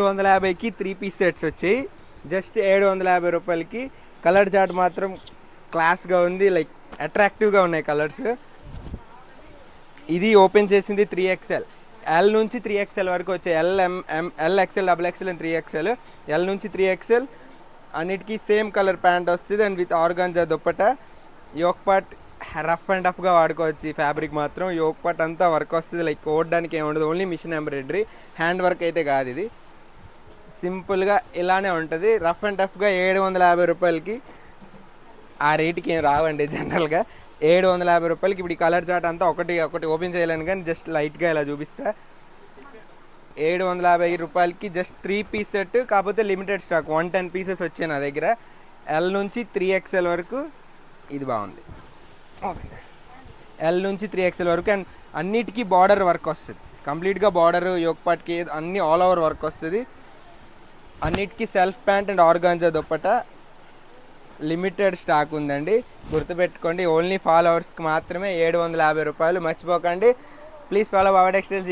750కి 3 piece sets వచ్చాయి. Just 750 రూపాయలకి. Colour chart మాత్రం క్లాస్గా ఉంది, లైక్ అట్రాక్టివ్గా ఉన్నాయి కలర్స్. ఇది ఓపెన్ చేసింది 3XL. ఎల్ నుంచి 3XL వరకు వచ్చాయి. L XL, double XL and 3XL. ఎల్ నుంచి 3XL అన్నిటికీ సేమ్ కలర్ ప్యాంట్ వస్తుంది and with organza dupatta. Yoke part rough and టఫ్గా వాడుకోవచ్చు. ఈ ఫ్యాబ్రిక్ మాత్రం యోక్ పార్ట్ అంతా వర్క్ వస్తుంది, లైక్ ఓడడానికి ఏమి ఉండదు, only machine embroidery, hand work అయితే కాదు. ఇది సింపుల్గా ఇలానే ఉంటుంది. రఫ్ అండ్ టఫ్గా 750 రూపాయలకి. ఆ రేటుకి ఏం రావండి జనరల్గా. 750 రూపాయలకి. ఇప్పుడు ఈ కలర్ చార్ట్ అంతా ఒకటి ఓపెన్ చేయలేను కానీ జస్ట్ లైట్గా ఇలా చూపిస్తా. 750 రూపాయలకి జస్ట్ 3 పీస్ సెట్, కాకపోతే లిమిటెడ్ స్టాక్. 110 పీసెస్ వచ్చాయి నా దగ్గర. ఎల్ నుంచి 3XL వరకు. ఇది బాగుంది. ఎల్ నుంచి 3XL వరకు అండ్ అన్నిటికీ బార్డర్ వర్క్ వస్తుంది. కంప్లీట్గా బార్డర్, యోక్ పార్ట్కి అన్ని ఆల్ ఓవర్ వర్క్ వస్తుంది. అన్నిటికీ self pant and organza dupatta. Limited stock ఉందండి, గుర్తుపెట్టుకోండి. ఓన్లీ ఫాలోవర్స్కి మాత్రమే 750 రూపాయలు. మర్చిపోకండి. Please follow our textiles.